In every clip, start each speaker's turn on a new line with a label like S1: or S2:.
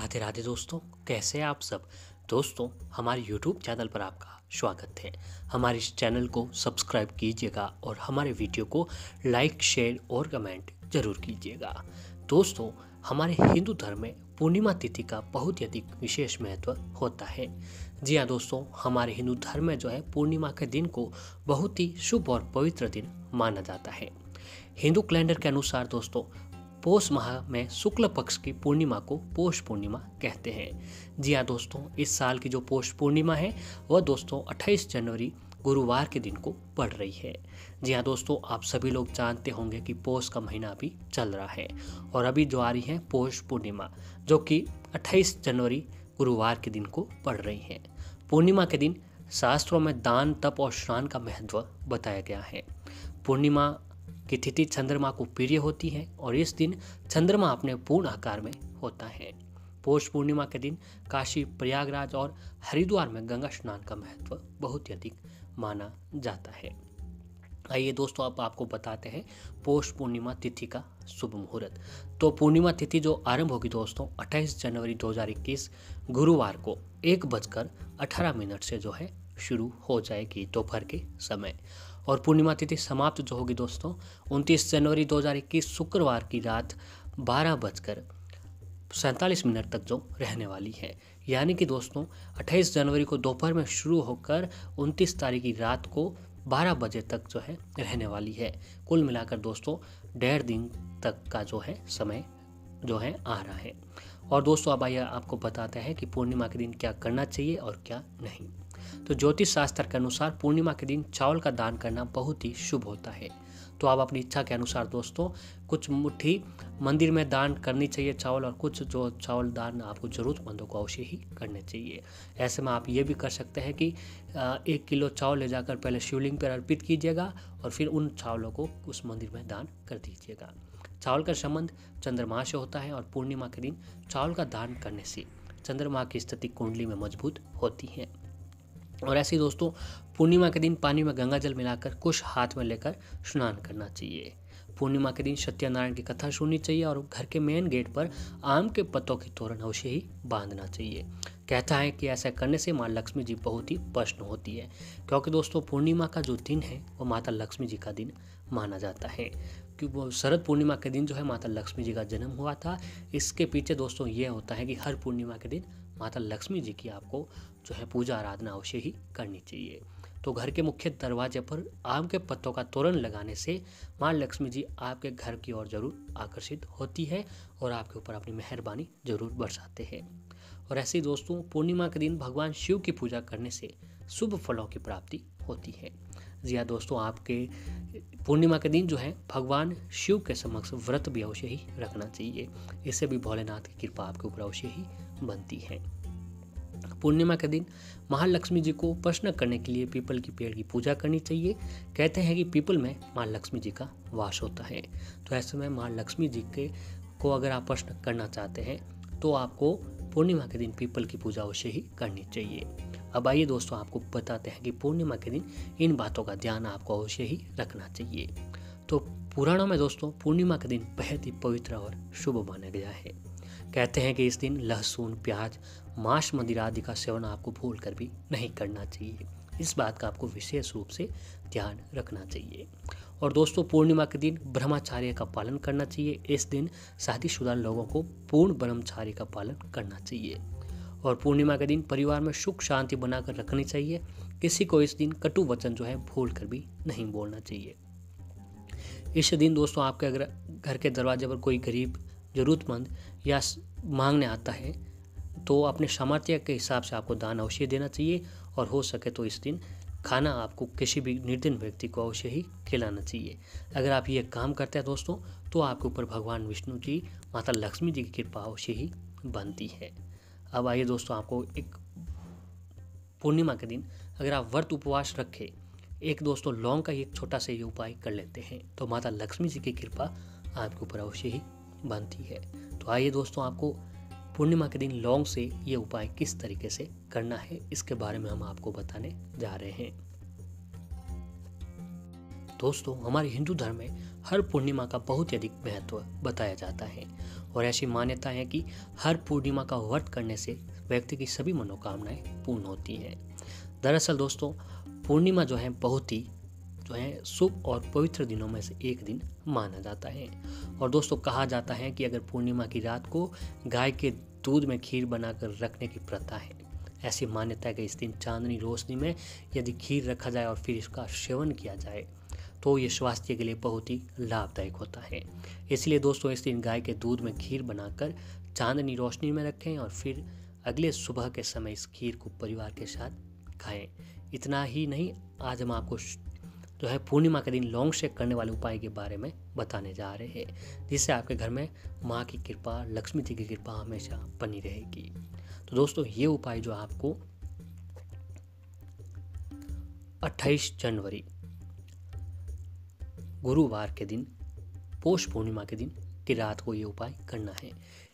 S1: राधे राधे दोस्तों, कैसे हैं आप सब। दोस्तों, हमारे YouTube चैनल पर आपका स्वागत है। हमारे इस चैनल को सब्सक्राइब कीजिएगा और हमारे वीडियो को लाइक, शेयर और कमेंट जरूर कीजिएगा। दोस्तों, हमारे हिंदू धर्म में पूर्णिमा तिथि का बहुत ही अधिक विशेष महत्व होता है। जी हाँ दोस्तों, हमारे हिंदू धर्म में जो है पूर्णिमा के दिन को बहुत ही शुभ और पवित्र दिन माना जाता है। हिंदू कैलेंडर के अनुसार दोस्तों, पौष माह में शुक्ल पक्ष की पूर्णिमा को पौष पूर्णिमा कहते हैं। जी हाँ दोस्तों, इस साल की जो पौष पूर्णिमा है वह दोस्तों 28 जनवरी गुरुवार के दिन को पड़ रही है। जी हाँ दोस्तों, आप सभी लोग जानते होंगे कि पौष का महीना अभी चल रहा है और अभी जो आ रही है पौष पूर्णिमा, जो कि 28 जनवरी गुरुवार के दिन को पड़ रही है। पूर्णिमा के दिन शास्त्रों में दान, तप और स्नान का महत्व बताया गया है। पूर्णिमा की तिथि चंद्रमा को प्रिय होती है और इस दिन चंद्रमा अपने पूर्ण आकार में होता है। पौष पूर्णिमा के दिन काशी, प्रयागराज और हरिद्वार में गंगा स्नान का महत्व बहुत ही अधिक माना जाता है। आइए दोस्तों, अब आपको बताते हैं पौष पूर्णिमा तिथि का शुभ मुहूर्त। तो पूर्णिमा तिथि जो आरंभ होगी दोस्तों 28 जनवरी 2021 गुरुवार को 1:18 से जो है शुरू हो जाएगी दोपहर के समय। और पूर्णिमा तिथि समाप्त जो होगी दोस्तों 29 जनवरी 2021 शुक्रवार की रात 12:47 तक जो रहने वाली है। यानी कि दोस्तों 28 जनवरी को दोपहर में शुरू होकर 29 तारीख की रात को 12 बजे तक जो है रहने वाली है। कुल मिलाकर दोस्तों 1.5 दिन तक का जो है समय जो है आ रहा है। और दोस्तों, अब आइए आपको बताते हैं कि पूर्णिमा के दिन क्या करना चाहिए और क्या नहीं। तो ज्योतिष शास्त्र के अनुसार पूर्णिमा के दिन चावल का दान करना बहुत ही शुभ होता है। तो आप अपनी इच्छा के अनुसार दोस्तों कुछ मुट्ठी मंदिर में दान करनी चाहिए चावल, और कुछ जो चावल दान आपको जरूरतमंदों को अवश्य ही करने चाहिए। ऐसे में आप ये भी कर सकते हैं कि 1 किलो चावल ले जाकर पहले शिवलिंग पर अर्पित कीजिएगा और फिर उन चावलों को उस मंदिर में दान कर दीजिएगा। चावल का संबंध चंद्रमा से होता है और पूर्णिमा के दिन चावल का दान करने से चंद्रमा की स्थिति कुंडली में मजबूत होती है। और ऐसे ही दोस्तों, पूर्णिमा के दिन पानी में गंगा जल मिलाकर कुछ हाथ में लेकर स्नान करना चाहिए। पूर्णिमा के दिन सत्यनारायण की कथा सुननी चाहिए और घर के मेन गेट पर आम के पत्तों की तोरण अवश्य ही बांधना चाहिए। कहता है कि ऐसा करने से माँ लक्ष्मी जी बहुत ही प्रसन्न होती है, क्योंकि दोस्तों पूर्णिमा का जो दिन है वो माता लक्ष्मी जी का दिन माना जाता है। क्योंकि वो शरद पूर्णिमा के दिन जो है माता लक्ष्मी जी का जन्म हुआ था। इसके पीछे दोस्तों ये होता है कि हर पूर्णिमा के दिन माता लक्ष्मी जी की आपको जो है पूजा आराधना अवश्य ही करनी चाहिए। तो घर के मुख्य दरवाजे पर आम के पत्तों का तोरण लगाने से माँ लक्ष्मी जी आपके घर की ओर जरूर आकर्षित होती है और आपके ऊपर अपनी मेहरबानी जरूर बरसाते हैं। और ऐसे ही दोस्तों, पूर्णिमा के दिन भगवान शिव की पूजा करने से शुभ फलों की प्राप्ति होती है। जी हाँ दोस्तों, आपके पूर्णिमा के दिन जो है भगवान शिव के समक्ष व्रत भी अवश्य ही रखना चाहिए। इससे भी भोलेनाथ की कृपा आपके ऊपर अवश्य ही बनती है। पूर्णिमा के दिन महालक्ष्मी जी को प्रसन्न करने के लिए पीपल की पेड़ की पूजा करनी चाहिए। कहते हैं कि पीपल में माँ लक्ष्मी जी का वास होता है। तो ऐसे में माँ लक्ष्मी जी को अगर आप प्रसन्न करना चाहते हैं तो आपको पूर्णिमा के दिन पीपल की पूजा अवश्य ही करनी चाहिए। अब आइए दोस्तों, आपको बताते हैं कि पूर्णिमा के दिन इन बातों का ध्यान आपको अवश्य ही रखना चाहिए। तो पुराणों में दोस्तों पूर्णिमा के दिन बेहद ही पवित्र और शुभ माना गया है। कहते हैं कि इस दिन लहसुन, प्याज, मांस, मदिरा आदि का सेवन आपको भूल कर भी नहीं करना चाहिए। इस बात का आपको विशेष रूप से ध्यान रखना चाहिए। और दोस्तों, पूर्णिमा के दिन ब्रह्मचर्य का पालन करना चाहिए। इस दिन शादीशुदा लोगों को पूर्ण ब्रह्मचर्य का पालन करना चाहिए। और पूर्णिमा के दिन परिवार में सुख शांति बनाकर रखनी चाहिए। किसी को इस दिन कटु वचन जो है भूल कर भी नहीं बोलना चाहिए। इस दिन दोस्तों, आपके अगर घर के दरवाजे पर कोई गरीब, जरूरतमंद या मांगने आता है तो अपने सामर्थ्य के हिसाब से आपको दान अवश्य देना चाहिए। और हो सके तो इस दिन खाना आपको किसी भी निर्धन व्यक्ति को अवश्य ही खिलाना चाहिए। अगर आप ये काम करते हैं दोस्तों तो आपके ऊपर भगवान विष्णु जी, माता लक्ष्मी जी की कृपा अवश्य ही बनती है। अब आइए दोस्तों, आपको एक पूर्णिमा के दिन अगर आप व्रत उपवास रखें, एक दोस्तों लौंग का एक छोटा सा ये उपाय कर लेते हैं तो माता लक्ष्मी जी की कृपा आपके ऊपर अवश्य ही बनती है। तो आइए दोस्तों, आपको पूर्णिमा के दिन लौंग से ये उपाय किस तरीके से करना है इसके बारे में हम आपको बताने जा रहे हैं। दोस्तों, हमारे हिंदू धर्म में हर पूर्णिमा का बहुत ही अधिक महत्व बताया जाता है। और ऐसी मान्यता है कि हर पूर्णिमा का व्रत करने से व्यक्ति की सभी मनोकामनाएं पूर्ण होती हैं। दरअसल दोस्तों, पूर्णिमा जो है बहुत ही शुभ और पवित्र दिनों में से एक दिन माना जाता है। और दोस्तों, कहा जाता है कि अगर पूर्णिमा की रात को गाय के दूध में खीर बनाकर रखने की प्रथा है। ऐसी मान्यता है कि इस दिन चांदनी रोशनी में यदि खीर रखा जाए और फिर इसका सेवन किया जाए तो ये स्वास्थ्य के लिए बहुत ही लाभदायक होता है। इसलिए दोस्तों, इस दिन गाय के दूध में खीर बनाकर चांदनी रोशनी में रखें और फिर अगले सुबह के समय इस खीर को परिवार के साथ खाएं। इतना ही नहीं, आज हम आपको पूर्णिमा के दिन लौंग से करने वाले उपाय के बारे में बताने जा रहे हैं, जिससे आपके घर में माँ की कृपा, लक्ष्मी जी की कृपा हमेशा बनी रहेगी। तो दोस्तों, ये उपाय जो आपको 28 जनवरी गुरुवार के दिन, पौष पूर्णिमा के दिन की रात को ये उपाय करना है।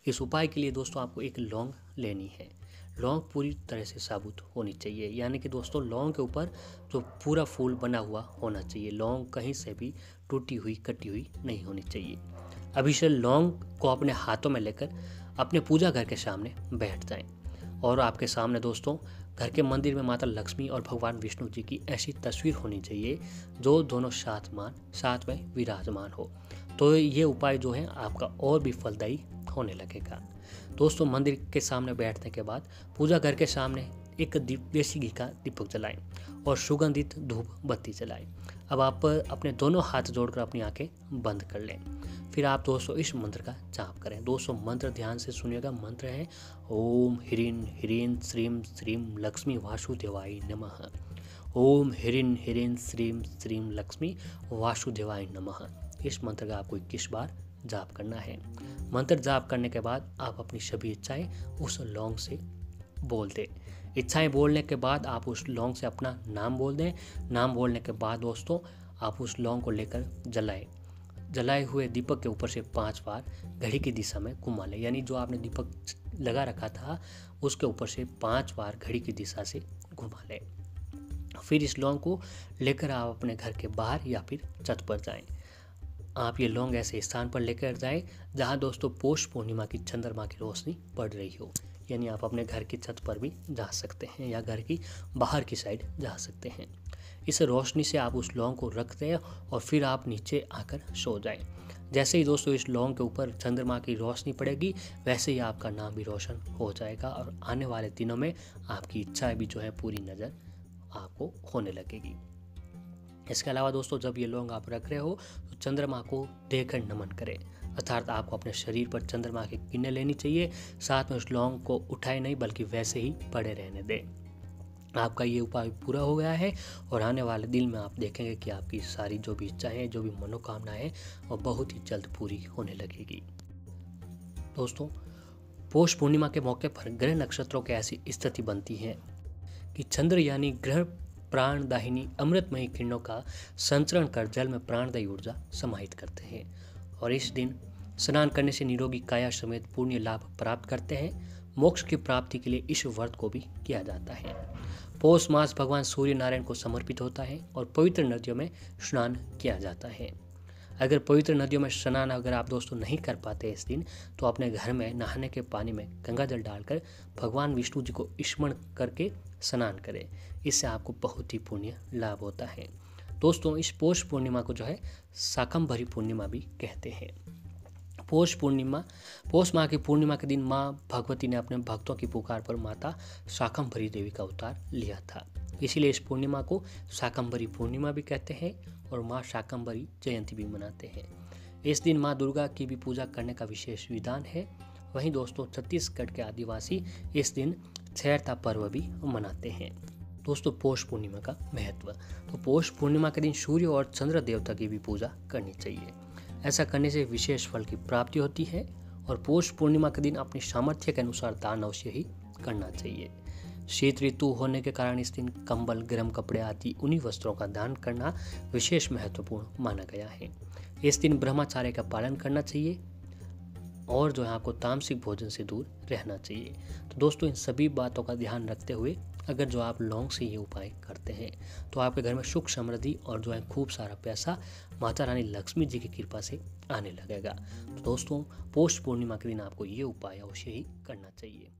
S1: इस उपाय के लिए दोस्तों आपको एक लौंग लेनी है। लौंग पूरी तरह से साबुत होनी चाहिए, यानी कि दोस्तों लौंग के ऊपर जो पूरा फूल बना हुआ होना चाहिए। लौंग कहीं से भी टूटी हुई, कटी हुई नहीं होनी चाहिए। अभी से लौंग को अपने हाथों में लेकर अपने पूजा घर के सामने बैठ जाएं और आपके सामने दोस्तों घर के मंदिर में माता लक्ष्मी और भगवान विष्णु जी की ऐसी तस्वीर होनी चाहिए जो दोनों साथ में विराजमान हो। तो ये उपाय जो है आपका और भी फलदायी होने लगेगा। दोस्तों, मंदिर के सामने बैठने के बाद पूजा घर के सामने एक देसी घी का दीपक जलाएं और सुगंधित धूप बत्ती जलाएं। अब आप अपने दोनों हाथ जोड़कर अपनी आंखें बंद कर लें। फिर आप दोस्तों इस मंत्र का जाप करें। दोस्तों, मंत्र ध्यान से सुनिएगा। मंत्र है ओम ह्रीं ह्रीं श्रीं श्रीं लक्ष्मी वासुदेवाय नमः। ओम ह्रीं ह्रीं श्रीं श्रीं लक्ष्मी वासुदेवाय नमः। इस मंत्र का आपको 21 बार जाप करना है। मंत्र जाप करने के बाद आप अपनी सभी इच्छाएं उस लौंग से बोल दें। इच्छाएं बोलने के बाद आप उस लौंग से अपना नाम बोल दें। नाम बोलने के बाद दोस्तों आप उस लौंग को लेकर जलाए हुए दीपक के ऊपर से 5 बार घड़ी की दिशा में घुमा लें। यानी जो आपने दीपक लगा रखा था उसके ऊपर से 5 बार घड़ी की दिशा से घुमा लें। फिर इस लौंग को लेकर आप अपने घर के बाहर या फिर छत पर जाएं। आप ये लौंग ऐसे स्थान पर लेकर जाएं जहां दोस्तों पौष पूर्णिमा की चंद्रमा की रोशनी पड़ रही हो। यानी आप अपने घर की छत पर भी जा सकते हैं या घर की बाहर की साइड जा सकते हैं। इस रोशनी से आप उस लौंग को रख दें और फिर आप नीचे आकर सो जाएं। जैसे ही दोस्तों इस लौंग के ऊपर चंद्रमा की रोशनी पड़ेगी वैसे ही आपका नाम भी रोशन हो जाएगा और आने वाले दिनों में आपकी इच्छाएं भी जो है पूरी नज़र आपको होने लगेगी। इसके अलावा दोस्तों जब ये लौंग आप रख रहे हो तो चंद्रमा को देखकर नमन करें, अर्थात आपको अपने शरीर पर चंद्रमा की किरणें लेनी चाहिए। साथ में उस लौंग को उठाए नहीं बल्कि वैसे ही पड़े रहने दें। आपका ये उपाय पूरा हो गया है और आने वाले दिन में आप देखेंगे कि आपकी सारी जो भी इच्छाएं, जो भी मनोकामनाएं हैं वो बहुत ही जल्द पूरी होने लगेगी। दोस्तों, पौष पूर्णिमा के मौके पर ग्रह नक्षत्रों की ऐसी स्थिति बनती है कि चंद्र यानी ग्रह प्राणदायिनी अमृतमयी किरणों का संचरण कर जल में प्राणदायी ऊर्जा समाहित करते हैं और इस दिन स्नान करने से निरोगी काया समेत पुण्य लाभ प्राप्त करते हैं। मोक्ष की प्राप्ति के लिए इस व्रत को भी किया जाता है। पौष मास भगवान सूर्य नारायण को समर्पित होता है और पवित्र नदियों में स्नान किया जाता है। अगर पवित्र नदियों में स्नान अगर आप दोस्तों नहीं कर पाते इस दिन तो अपने घर में नहाने के पानी में गंगा जल डालकर भगवान विष्णु जी को स्मरण करके स्नान करें। इससे आपको बहुत ही पुण्य लाभ होता है। दोस्तों, इस पौष पूर्णिमा को जो है शाकंभरी पूर्णिमा भी कहते हैं। पौष माह की पूर्णिमा के दिन माँ भगवती ने अपने भक्तों की पुकार पर माता शाकंभरी देवी का अवतार लिया था। इसीलिए इस पूर्णिमा को शाकंभरी पूर्णिमा भी कहते हैं और माँ शाकंभरी जयंती भी मनाते हैं। इस दिन माँ दुर्गा की भी पूजा करने का विशेष विधान है। वहीं दोस्तों छत्तीसगढ़ के आदिवासी इस दिन छेरता पर्व भी मनाते हैं। दोस्तों, पौष पूर्णिमा का महत्व, तो पौष पूर्णिमा के दिन सूर्य और चंद्र देवता की भी पूजा करनी चाहिए। ऐसा करने से विशेष फल की प्राप्ति होती है और पौष पूर्णिमा के दिन अपनी सामर्थ्य के अनुसार दान अवश्य ही करना चाहिए। शीत ऋतु होने के कारण इस दिन कंबल, गर्म कपड़े आदि उन्हीं वस्त्रों का दान करना विशेष महत्वपूर्ण माना गया है। इस दिन ब्रह्मचर्य का पालन करना चाहिए। और जो है आपको तामसिक भोजन से दूर रहना चाहिए। तो दोस्तों, इन सभी बातों का ध्यान रखते हुए अगर जो आप लौंग से ये उपाय करते हैं तो आपके घर में सुख समृद्धि और जो है खूब सारा पैसा माता रानी लक्ष्मी जी की कृपा से आने लगेगा। तो दोस्तों, पौष पूर्णिमा के दिन आपको ये उपाय अवश्य ही करना चाहिए।